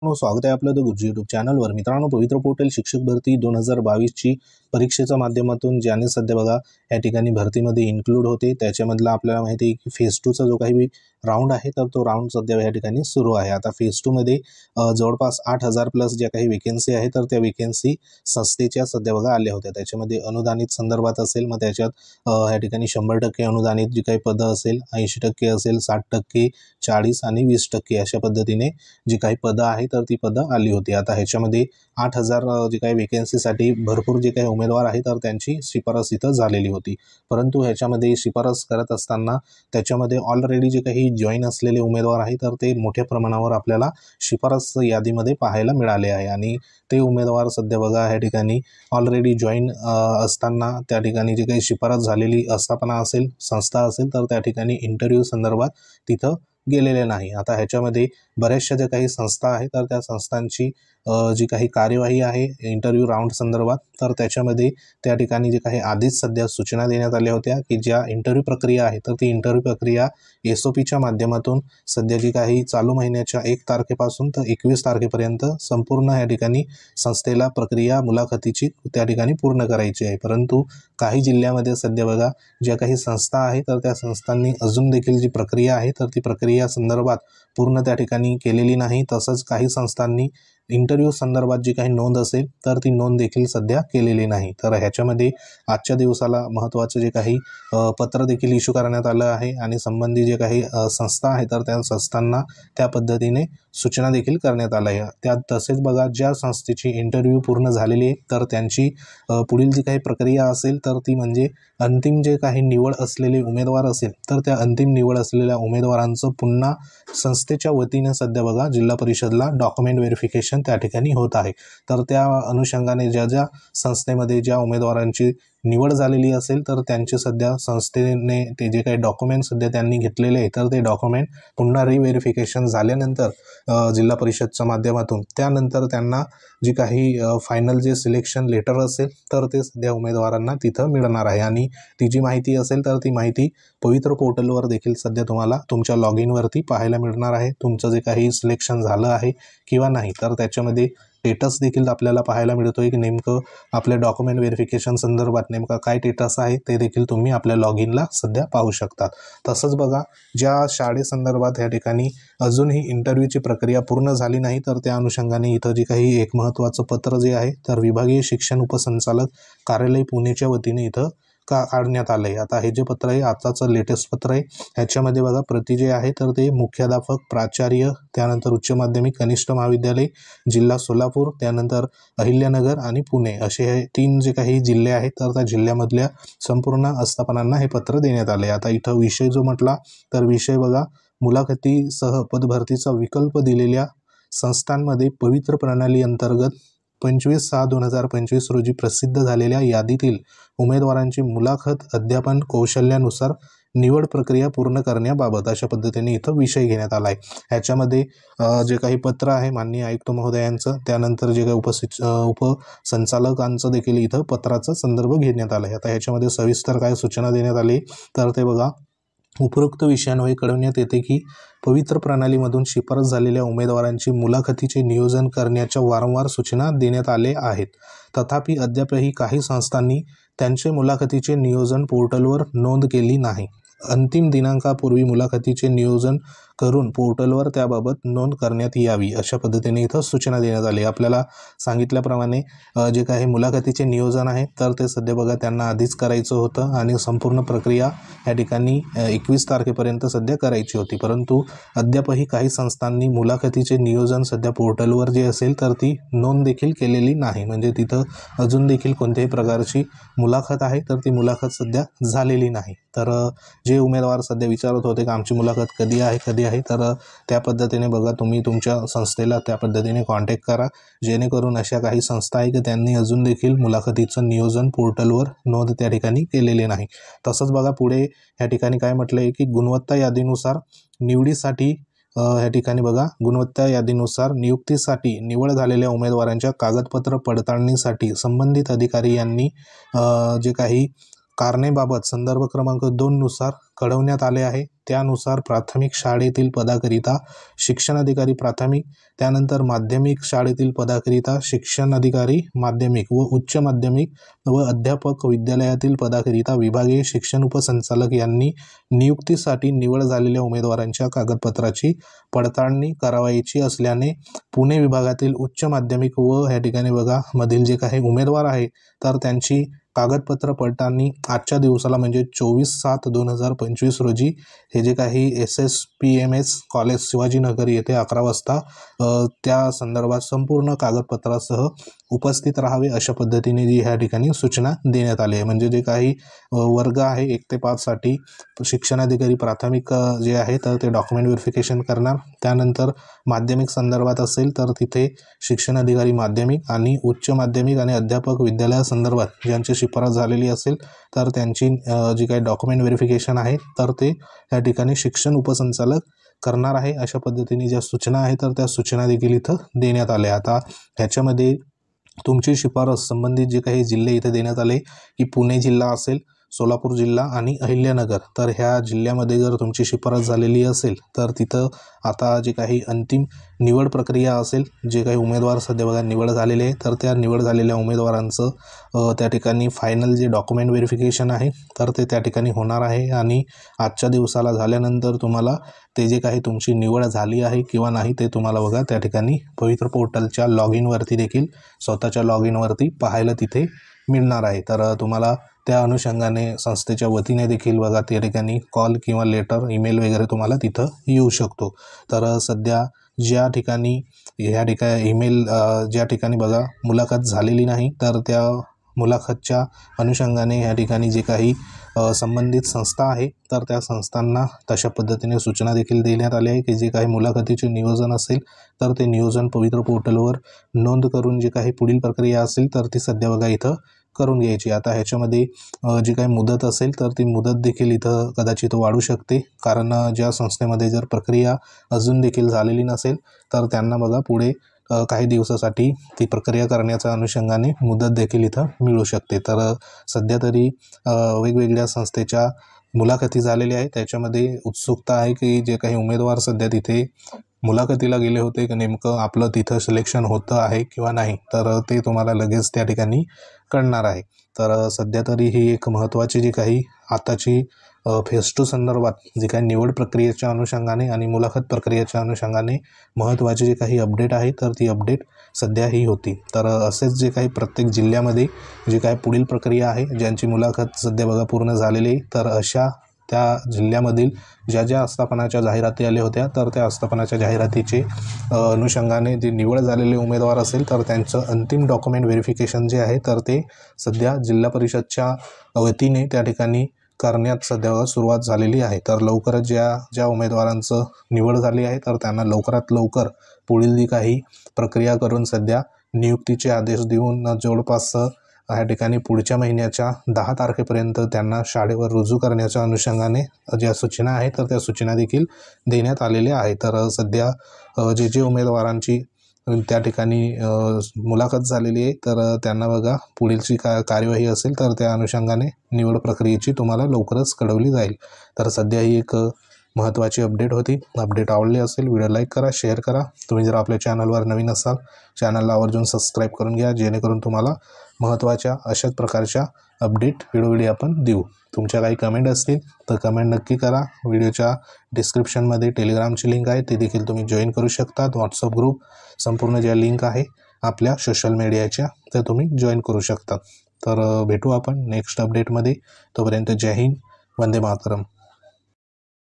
स्वागत आहे आपलं द गुरुजी यूट्यूब चॅनलवर। मित्रांनो, पवित्र पोर्टल शिक्षक भरती 2022 ची परीक्षेच्या माध्यमातून ज्याने सध्या बघा या ठिकाणी भरतीमध्ये इन्क्लूड होते, त्याच्यामधला आपल्याला माहिती आहे की फेज 2 चा जो काही राऊंड आहे तर तो राऊंड सध्या या ठिकाणी सुरू आहे। आता फेज 2 मध्ये जवळपास 8000 प्लस ज्या काही वेकेन्सी आहे तर त्या वेकेन्सी संस्थेच्या सध्या बघा आल्या होत्या। त्याच्यामध्ये अनुदानित संदर्भात असेल, मग त्याच्यात या ठिकाणी 100% अनुदानित जी काही पदं असेल, 80% असेल, 60%, 40 आणि 20% अशा पद्धतीने जी काही पदं आहे तर ती पदं आली होती। आता ह्याच्यामध्ये 8000 जे काही वेकेन्सीसाठी भरपूर जे काही उमेदवार आहे तर त्यांची शिफारस इथं झालेली होती। परंतु ह्याच्यामध्ये शिफारस करत असताना त्याच्यामध्ये ऑलरेडी जे काही जॉईन असलेले उमेदवार आहे तर ते मोठ्या प्रमाणावर आपल्याला शिफारस यादीमध्ये पाहायला मिळाले आहे आणि ते उमेदवार सध्या बघा या ठिकाणी ऑलरेडी जॉईन असताना त्या ठिकाणी जे काही शिफारस झालेली आस्थापना असेल, संस्था असेल तर त्या ठिकाणी इंटरव्ह्यू संदर्भात तिथं गेलेले नाही। आता ह्याच्यामध्ये बऱ्याचशा ज्या काही संस्था आहेत तर त्या संस्थांची जी काही कार्यवाही आहे इंटरव्ह्यू राऊंड संदर्भात तर त्याच्यामध्ये त्या ठिकाणी जे काही आधीच सध्या सूचना देण्यात आल्या होत्या की ज्या इंटरव्ह्यू प्रक्रिया आहे तर ती इंटरव्ह्यू प्रक्रिया SOPच्या माध्यमातून सध्या जी काही चालू महिन्याच्या 1 तारखेपासून तर 21 तारखेपर्यंत संपूर्ण या ठिकाणी संस्थेला प्रक्रिया मुलाखतीची त्या ठिकाणी पूर्ण करायची आहे। परंतु काही जिल्ह्यामध्ये सध्या बघा ज्या काही संस्था आहे तर त्या संस्थांनी अजून देखील जी प्रक्रिया आहे तर ती प्रक्रिया संदर्भात पूर्ण त्या ठिकाणी केलेली नाही। तसंच काही संस्थांनी इंटरव्ह्यू संदर्भात जी काही नोंद असेल तर ती नोंद देखील सध्या केलेली नाही। तर ह्याच्यामध्ये आजच्या दिवसाला महत्त्वाचं जे काही पत्र देखील इश्यू करण्यात आलं आहे आणि संबंधित जे काही संस्था आहे तर त्या संस्थांना त्या पद्धतीने सूचना देखील करण्यात आल्या आहे। त्यात तसेच बघा ज्या संस्थेची इंटरव्ह्यू पूर्ण झालेली आहे तर त्यांची पुढील जी काही प्रक्रिया असेल तर ती म्हणजे अंतिम जे काही निवड असलेले उमेदवार असेल तर त्या अंतिम निवड असलेल्या उमेदवारांचं पुन्हा संस्थेच्या वतीने सध्या बघा जिल्हा परिषदला डॉक्युमेंट व्हेरिफिकेशन त्या ठिकाणी होत आहे। तर त्या अनुषंगाने ज्या संस्थेमध्ये ज्या उमेदवारांची निवड झालेली असेल तर त्यांचे सध्या संस्थेने ते जे काही डॉक्युमेंट सध्या त्यांनी घेतलेले आहे तर ते डॉक्युमेंट पुन्हा रिव्हेरिफिकेशन झाल्यानंतर जिल्हा परिषदच्या माध्यमातून त्यानंतर त्यांना जी काही फायनल जे सिलेक्शन लेटर असेल तर ते सध्या उमेदवारांना तिथं मिळणार आहे आणि ती जी माहिती असेल तर ती माहिती पवित्र पोर्टलवर देखील सध्या तुम्हाला तुमच्या लॉग इनवरती पाहायला मिळणार आहे। तुमचं जे काही सिलेक्शन झालं आहे किंवा नाही तर त्याच्यामध्ये स्टेटस देखील आपल्याला पाहायला मिळतोय की नेमकं आपल्या डॉक्युमेंट व्हेरिफिकेशन संदर्भात नेमका काय स्टेटस आहे ते देखील तुम्ही आपल्या लॉग इनला सध्या पाहू शकतात। तसंच बघा ज्या शाळेसंदर्भात या ठिकाणी अजूनही इंटरव्ह्यूची प्रक्रिया पूर्ण झाली नाही तर त्या अनुषंगाने इथं जे काही एक महत्त्वाचं पत्र जे आहे तर विभागीय शिक्षण उपसंचालक कार्यालय पुणेच्या वतीने इथं काढण्यात आलं आहे। आता हे जे पत्र आहे आताचं लेटेस्ट पत्र आहे। ह्याच्यामध्ये बघा प्रति जे आहे तर ते मुख्याध्यापक, प्राचार्य, त्यानंतर उच्च माध्यमिक कनिष्ठ महाविद्यालय जिल्हा सोलापूर, त्यानंतर अहिल्यानगर आणि पुणे असे हे 3 जे काही जिल्हे आहेत तर त्या जिल्ह्यामधल्या संपूर्ण आस्थापनांना हे पत्र देण्यात आले। आता इथं विषय जो म्हटला तर विषय बघा मुलाखतीसह पदभरतीचा विकल्प दिलेल्या संस्थांमध्ये पवित्र प्रणाली अंतर्गत 25/6/2025 रोजी प्रसिद्ध झालेल्या यादीतील उमेदवारांची मुलाखत अध्यापन कौशल्यानुसार निवड प्रक्रिया पूर्ण करण्याबाबत अशा पद्धतीने इथं विषय घेण्यात आला आहे। ह्याच्यामध्ये जे काही पत्र आहे माननीय आयुक्त महोदयांचं, त्यानंतर जे काही उपसंचालकांचं देखील इथं पत्राचा संदर्भ घेण्यात आला आहे। आता ह्याच्यामध्ये सविस्तर काय सूचना देण्यात आली तर ते बघा उपरोक्त विषयान्वये कळवण्यात येते की पवित्र प्रणालीमधून शिफारस झालेल्या उमेदवारांची मुलाखतीचे नियोजन करण्याच्या वारंवार सूचना देण्यात आले आहेत। तथापि अद्यापही काही संस्थांनी त्यांचे मुलाखतीचे नियोजन पोर्टलवर नोंद केली नाही। अंतिम दिनांकापूर्वी मुलाखतीचे नियोजन करून पोर्टलवर त्याबाबत नोंद करण्यात यावी अशा पद्धतीने इथं सूचना देण्यात आली। आपल्याला सांगितल्याप्रमाणे जे काही मुलाखतीचे नियोजन आहे तर ते सध्या बघा त्यांना आधीच करायचं होतं आणि संपूर्ण प्रक्रिया या ठिकाणी 21 तारखेपर्यंत सध्या करायची होती। परंतु अद्यापही काही संस्थांनी मुलाखतीचे नियोजन सध्या पोर्टलवर जे असेल तर ती नोंद देखील केलेली नाही, म्हणजे तिथं अजून देखील कोणत्याही प्रकारची मुलाखत आहे तर ती मुलाखत सध्या झालेली नाही। तर जे उमेदवार सध्या विचारत होते की आमची मुलाखत कधी आहे तर त्या पद्धतीने बघा तुम्ही तुमच्या संस्थेला त्या पद्धतीने कॉन्टॅक्ट करा, जेणेकरून अशा काही संस्था आहे की त्यांनी अजून देखील मुलाखतीचं नियोजन पोर्टलवर नोंद त्या ठिकाणी केलेले नाही। तसंच बघा पुढे या ठिकाणी काय म्हटलं आहे की गुणवत्ता यादीनुसार निवडीसाठी या ठिकाणी बघा गुणवत्ता यादीनुसार नियुक्तीसाठी निवड झालेल्या उमेदवारांच्या कागदपत्र पडताळणीसाठी संबंधित अधिकारी यांनी जे काही कारणाबाबत संदर्भ क्रमांक 2 नुसार कळवण्यात आले आहे। त्यानुसार प्राथमिक शाळेतील पदाकरिता शिक्षणाधिकारी प्राथमिक, त्यानंतर माध्यमिक शाळेतील पदाकरिता शिक्षणाधिकारी माध्यमिक व उच्च माध्यमिक व अध्यापक विद्यालयातील पदाकरिता विभागीय शिक्षण उपसंचालक यांनी नियुक्तीसाठी निवड झालेल्या उमेदवारांच्या कागदपत्राची पडताळणी करावयाची असल्याने पुणे विभागातील उच्च माध्यमिक व या ठिकाणी बघा मधील जे काही उमेदवार आहे तर त्यांची कागदपत्र पडताळणी आजच्या दिवसाला म्हणजे 24/7/2025 रोजी हे जे काही SSPMS कॉलेज शिवाजीनगर येथे 11 वाजता त्या संदर्भात संपूर्ण कागदपत्रासह उपस्थित राहावे अशा पद्धतीने जी ह्या ठिकाणी सूचना देण्यात आली आहे। म्हणजे जे काही वर्ग आहे 1 ते 5 साठी शिक्षणाधिकारी प्राथमिक जे आहे तर ते डॉक्युमेंट व्हेरिफिकेशन करणार। त्यानंतर माध्यमिक संदर्भात असेल तर तिथे शिक्षणाधिकारी माध्यमिक आणि उच्च माध्यमिक आणि अध्यापक विद्यालयासंदर्भात ज्यांची शिफारस झालेली असेल तर त्यांची जी काही डॉक्युमेंट व्हेरिफिकेशन आहे तर ते या ठिकाणी शिक्षण उपसंचालक करणार आहे अशा पद्धतीने ज्या सूचना आहेत तर त्या सूचना देखील इथं देण्यात आल्या। आता ह्याच्यामध्ये तुमची शिफारस संबंधित जे काही जिल्हे इथे देण्यात आले की पुणे जिल्हा असेल, सोलापूर जिल्हा आणि अहिल्यानगर, तर ह्या जिल्ह्यामध्ये जर तुमची शिफारस झालेली असेल तर तिथं आता जे काही अंतिम निवड प्रक्रिया असेल, जे काही उमेदवार सध्या बघा निवड झालेले आहे तर त्या निवड झालेल्या उमेदवारांचं त्या ठिकाणी फायनल जे डॉक्युमेंट व्हेरिफिकेशन आहे तर ते त्या ठिकाणी होणार आहे आणि आजच्या दिवसाला झाल्यानंतर तुम्हाला ते जे काही तुमची निवड झाली आहे किंवा नाही ते तुम्हाला बघा त्या ठिकाणी पवित्र पोर्टलच्या लॉग इनवरती देखील स्वतःच्या लॉग इनवरती पाहायला तिथे मिळणार आहे। तर तुम्हाला त्या अनुषंगाने संस्थेच्या वतीने देखील बघा त्या ठिकाणी कॉल किंवा लेटर ईमेल वगैरे तुम्हाला तिथं येऊ शकतो। तर सध्या ज्या ठिकाणी ह्या ठिकाणी ईमेल ज्या ठिकाणी बघा मुलाखत झालेली नाही तर त्या मुलाखतच्या अनुषंगाने या ठिकाणी जे काही संबंधित संस्था आहे तर त्या संस्थांना तशा पद्धतीने सूचना देखील देण्यात आल्या आहे की जे काही मुलाखतीचे नियोजन असेल तर ते नियोजन पवित्र पोर्टलवर नोंद करून जे काही पुढील प्रक्रिया असेल तर ती सध्या बघा इथं करून घ्यायची। आता ह्याच्यामध्ये जी काही मुदत असेल तर ती मुदत देखील इथं कदाचित वाढू शकते, कारण ज्या संस्थेमध्ये जर प्रक्रिया अजून देखील झालेली नसेल तर त्यांना बघा पुढे काही दिवसासाठी ती प्रक्रिया करण्याच्या अनुषंगाने मुदत देखील इथं मिळू शकते। तर सध्या तरी वेगवेगळ्या संस्थेच्या मुलाखती झालेल्या आहेत, त्याच्यामध्ये उत्सुकता आहे की जे काही उमेदवार सध्या तिथे मुलाखतीला गेले होते की नेमकं आपलं तिथं सिलेक्शन होतं आहे किंवा नाही, तर ते तुम्हाला लगेच त्या ठिकाणी कळणार आहे। तर सध्या तरी ही एक महत्त्वाची जी काही आताची फेज 2 संदर्भात जी काही निवड प्रक्रियेच्या अनुषंगाने आणि मुलाखत प्रक्रियेच्या अनुषंगाने महत्त्वाची जी काही अपडेट आहे तर ती अपडेट सध्या ही होती। तर असेच जे काही प्रत्येक जिल्ह्यामध्ये जी काही पुढील प्रक्रिया आहे ज्यांची मुलाखत सध्या बघा पूर्ण झालेली तर अशा त्या जिल्ह्यामधील ज्या आस्थापनाच्या जाहिराती आल्या होत्या तर त्या आस्थापनाच्या जाहिरातीचे अनुषंगाने जे निवड झालेले उमेदवार असेल तर त्यांचं अंतिम डॉक्युमेंट व्हेरिफिकेशन जे आहे तर ते सध्या जिल्हा परिषदच्या वतीने त्या ठिकाणी करण्यात सध्या सुरुवात झालेली आहे। तर लवकरच ज्या उमेदवारांचं निवड झाली आहे तर त्यांना लवकरात लवकर पुढील जी काही प्रक्रिया करून सध्या नियुक्तीचे आदेश देऊन जवळपास या ठिकाणी पुढच्या महिन्याच्या 10 तारखेपर्यंत त्यांना शाळेवर रुजू करण्याच्या अनुषंगाने ज्या सूचना आहेत तर त्या सूचना देखील देण्यात आलेल्या आहेत। तर सध्या जे उमेदवारांची त्या ठिकाणी मुलाखत झालेली आहे तर त्यांना बघा पुढीलची कार्यवाही असेल तर त्या अनुषंगाने निवड प्रक्रियेची तुम्हाला लवकरच कळवली जाईल। तर सध्या ही एक महत्त्वाची अपडेट होती। अपडेट आवडली असेल व्हिडिओ लाईक करा, शेअर करा। तुम्ही जर आपल्या चॅनलवर नवीन असाल चॅनलला आवर्जून सबस्क्राईब करून घ्या, जेणेकरून तुम्हाला महत्त्वाच्या अशाच प्रकारच्या अपडेट वेळोवेळी आपण देऊ। तुमच्या काही कमेंट असतील तर कमेंट नक्की करा। व्हिडिओच्या डिस्क्रिप्शनमध्ये टेलिग्रामची लिंक आहे, ते देखील तुम्ही जॉईन करू शकतात। व्हॉट्सअप ग्रुप संपूर्ण ज्या लिंक आहे आपल्या सोशल मीडियाच्या त्या तुम्ही जॉईन करू शकता। तर भेटू आपण नेक्स्ट अपडेटमध्ये। तोपर्यंत जय हिंद, वंदे मातरम।